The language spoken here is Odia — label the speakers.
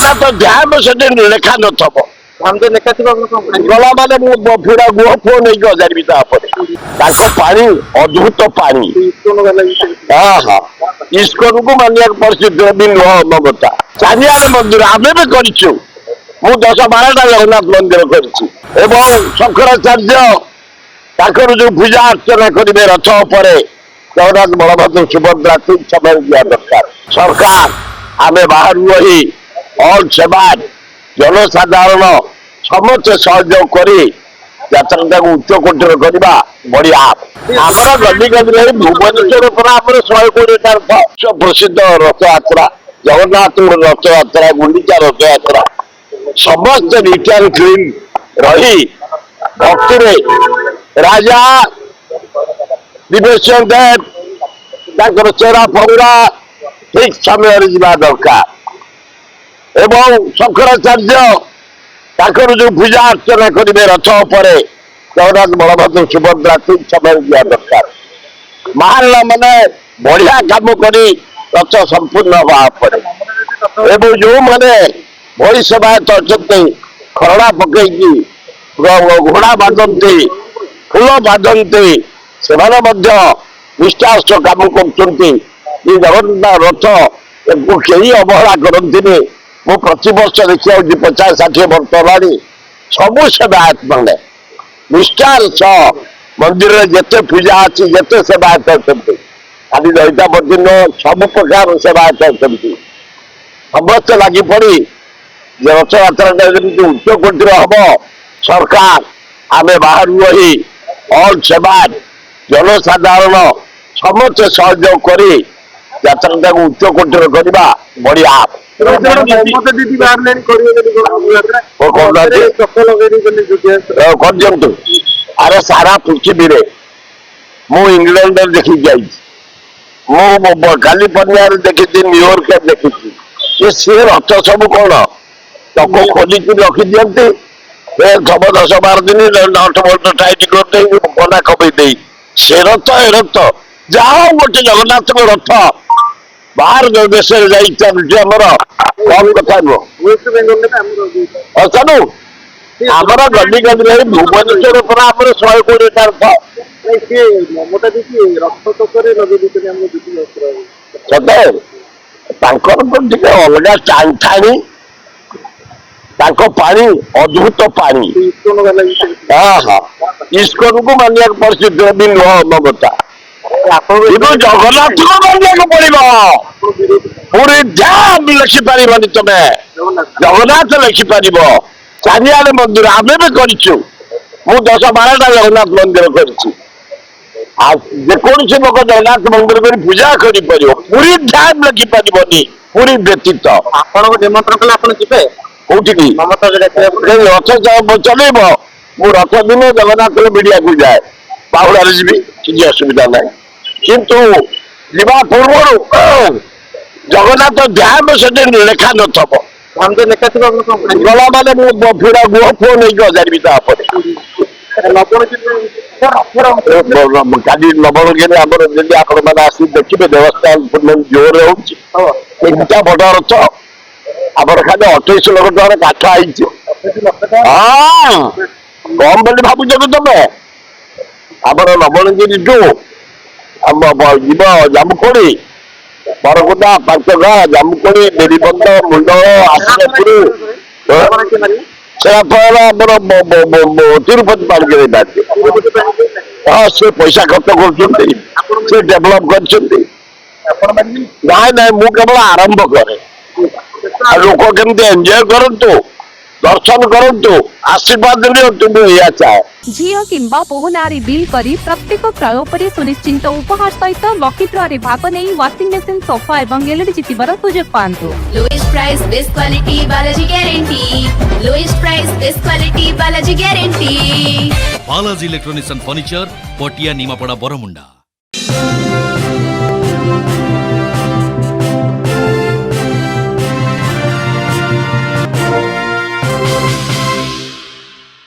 Speaker 1: ଜଗନ୍ନାଥ ଧ୍ୟାନ ସେଠି ଲେଖା ନଥବ ଗଲା ମାନେ ମୁଁ ପୁରା ଗୁହ ପୁଅ ନେଇକି ଅଜାରିବି ତାପରେ ତାଙ୍କ ପାଣି ଅଦ୍ଭୁତ ପାଣି ହଁ ହଁ ଇସ୍କନକୁ ମାନିବାକୁ ପରିସ୍ଥିତିରେ ବି ନୁହଁ ମୋ କଥା ଚାରିଆଡେ ମନ୍ଦିର ଆମେ ବି କରିଛୁ ମୁଁ 10-12ଟା ଜଗନ୍ନାଥ ମନ୍ଦିର କରିଛି ଏବଂ ଶଙ୍କରାଚାର୍ଯ୍ୟ ତାଙ୍କର ଯୋଉ ପୂଜା ଅର୍ଚ୍ଚନା କରିବେ ରଥ ଉପରେ ଜଗନ୍ନାଥ ବଳଭଦ୍ର ସୁଭଦ୍ରା ଠିକ ସମୟରେ ଯିବା ଦରକାର ସରକାର ଆମେ ବାହାରୁ ରହି ଅଲ୍ ସେବାନ ଜନସାଧାରଣ ସମସ୍ତେ ସହଯୋଗ କରି ଯାତ୍ରାଟାକୁ ଉଚ୍ଚ କୋଟିର କରିବା ବଢିଆ ଆମର ଗଦି ଗଦିରେ ଭୁବନେଶ୍ୱର ପରେ ଆମର 120ଟା ରଥ ପ୍ରସିଦ୍ଧ ରଥଯାତ୍ରା ଜଗନ୍ନାଥଙ୍କର ରଥଯାତ୍ରା ଗୁଣ୍ଡିଚା ରଥଯାତ୍ରା ସମସ୍ତେ ରିଟର୍ନ କ୍ଲିନ୍ ରହି ଭକ୍ତିରେ ରାଜା ଦିବେଶ ଦେବ ତାଙ୍କର ଚେରା ପହୁରା ଠିକ ସମୟରେ ଯିବା ଦରକାର ଏବଂ ଶଙ୍କରାଚାର୍ଯ୍ୟ ତାଙ୍କର ଯୋଉ ପୂଜା ଅର୍ଚ୍ଚନା କରିବେ ରଥ ଉପରେ ଜଗନ୍ନାଥ ବଳଭଦ୍ର ସୁଭଦ୍ରା ଠିକ ସମୟରେ ଯିବା ଦରକାର ମହାରଣା ମାନେ ବଢିଆ କାମ କରି ରଥ ସମ୍ପୂର୍ଣ୍ଣ ହବା ଉପରେ ଏବଂ ଯୋଉମାନେ ବଳି ସେବାୟତ ଅଛନ୍ତି ଖରଡ଼ା ପକେଇକି ଘୋଡ଼ା ବାନ୍ଧନ୍ତି ଫୁଲ ବାନ୍ଧନ୍ତି ସେମାନେ ମଧ୍ୟ ନିଷ୍ଠାର ସହ କାମ କରୁଛନ୍ତି ଏ ଜଗନ୍ନାଥ ରଥ ଏକୁ କେହି ଅବହେଳା କରନ୍ତିନି ମୁଁ ପ୍ରତିବର୍ଷ ଦେଖିବାକୁ 50-60 ବର୍ଷ ହେଲାଣି ସବୁ ସେବାୟତ ମାନେ ନିଷ୍ଠାର ସହ ମନ୍ଦିରରେ ଯେତେ ପୂଜା ଅଛି ଯେତେ ସେବାୟତ ଅଛନ୍ତି ଖାଲି ଦଇତାପତି ନୁହଁ ସବୁ ପ୍ରକାର ସେବାୟତ ଅଛନ୍ତି ସମସ୍ତେ ଲାଗି ପଡି ଯେ ରଥଯାତ୍ରାଟା ଯେମିତି ଉଚ୍ଚ କୋଟିର ହବ ସରକାର ଆମେ ବାହାରୁ ରହି ଅଲ୍ ସେବାନ ଜନସାଧାରଣ ସମସ୍ତେ ସହଯୋଗ କରି ଯାତ୍ରାଟାକୁ ଉଚ୍ଚ କୋଟିର କରିବା ବଢିଆ କରିଦିଅନ୍ତୁ ଆରେ ସାରା ପୃଥିବୀରେ ମୁଁ ଇଂଲଣ୍ଡରେ ଦେଖିକି ଯାଇଛି ମୁଁ କାଲିଫର୍ଣ୍ଣିଆରେ ଦେଖିଛି ନ୍ୟୁୟର୍କରେ ଦେଖିଛି ସିଏ ରଥ ସବୁ କଣ ଲୋକ ଖୋଲିକି ରଖିଦିଅନ୍ତି ଏ ଥବ 10-12 ଦିନ ନଟ ବୋଲ୍ଟ ଟାଇଟ କରିଦେଇ କନା କମେଇ ଦେଇ ସେ ରଥ ଏ ରଥ ଯାହା ଗୋଟେ ଜଗନ୍ନାଥଙ୍କ ରଥ ବାହାର ଦେଶରେ ଯାଇ ଚାଲୁଛି ଆମର କମ କଥା ନୁହଁ ଚାଲୁ ଆମର ଗଦି ଗଦିରେ ଭୁବନେଶ୍ୱର ପରେ ଆମର 120ଟା ରଥ ସତେ ତାଙ୍କର ତ ଟିକେ ଅଲଗା ଟାଣି ତାଙ୍କ ପାଣି ଅଦ୍ଭୁତ ପାଣି ହଁ ହଁ ଇସ୍କନକୁ ମାନିବାକୁ ପରିସ୍ଥିତିରେ ବି ନୁହଁ ମୋ କଥା କିନ୍ତୁ ଜଗନ୍ନାଥଙ୍କୁ ମାନିବାକୁ ପଡିବ ପୁରୀ ଧ୍ୟାନ ଲେଖିପାରିବନି ତମେ ଜଗନ୍ନାଥ ଲେଖିପାରିବ ଚାରିଆଡେ ମନ୍ଦିର ଆମେ ବି କରିଛୁ ମୁଁ 10-12ଟା ଜଗନ୍ନାଥ ମନ୍ଦିର କରିଛି ଆଉ ଯେକୌଣସି ଲୋକ ଜଗନ୍ନାଥ ମନ୍ଦିର କରି ପୂଜା କରିପାରିବ ପୁରୀ ଧ୍ୟାନ ଲେଖିପାରିବନି ପୁରୀ ବ୍ୟତୀତ
Speaker 2: ଆପଣଙ୍କୁ ନିମନ୍ତ୍ରଣ କଲେ ଆପଣ ଯିବେ
Speaker 1: କୋଉଠିକି ରଥ ଚଲେଇବ ମୁଁ ରଥ ଦିନ ଜଗନ୍ନାଥଙ୍କ ବିଡିଆକୁ ଯାଏ ବାହୁଡାରେ ଯିବି କିଛି ଅସୁବିଧା ନାହିଁ କିନ୍ତୁ ଯିବା ପୂର୍ବରୁ ଜଗନ୍ନାଥ ଧ୍ୟାନ ସେଠି ଲେଖା ନଥବ ଗଲା ମାନେ ମୁଁ ପୁରା ଗୁହ ପୁଅ ନେଇକି ଅଜାରିବି ତାପରେ କାଲି ନବରଙ୍ଗୀରେ ଆମର ଯଦି ଆପଣ ମାନେ ଆସି ଦେଖିବେ ଦେବସ୍ଥାନ ଜୋରରେ ହଉଛି 3ଟା ବଡ ରଥ ଆମର ଖାଲି 28 ଲକ୍ଷ ଟଙ୍କାର କାଠ ଆଇଛି ହଁ କମ ବୋଲି ଭାବୁଛ କି ତମେ ଆମର ନବରଙ୍ଗୀରଠୁ ଯିବ ଜାମୁକୋଳି ବରକୁଟା 5 ଗାଁ ଜାମୁକୋଳି ବେରିବନ୍ଧ ମୁଣ୍ଡ ଆସିନପୁର ସେଟା ଫଳରେ ଆମର ତିରୁପତି ପାଣିରେ ହଁ ସେ ପଇସା ଖର୍ଚ୍ଚ କରୁଛନ୍ତି ସେ ଡେଭଲପ କରିଛନ୍ତି ନାଇଁ ନାଇଁ ମୁଁ କେବଳ ଆରମ୍ଭ କରେ ଆଉ ଲୋକ କେମିତି ଏନ୍ଜୟ କରନ୍ତୁ ଦର୍ଶନ କରନ୍ତୁ ଆଶୀର୍ବାଦ ନିଅନ୍ତୁ ମୁଁ ଏହା ଚାହେଁ
Speaker 3: ଝିଅ କିମ୍ବା ବୋହୂ ନାଁରେ ବିଲ୍ କରି ପ୍ରତ୍ୟେକ କ୍ରୟ ଉପରେ ସୁନିଶ୍ଚିତ ଉପହାର ସହିତ ଲକି ଡ୍ରରେ ଭାଗ ନେଇ ୱାସିଂ ମେସିନ୍ ସୋଫା ଏବଂ ଏଲଇଡି ଜିତିବାର ସୁଯୋଗ ପାଆନ୍ତୁ
Speaker 4: Lowest price, best quality, Balaji guarantee. Lowest price, best quality, Balaji guarantee.
Speaker 5: Balaji Electronics and Furniture, Potia Nimapara Boramunda.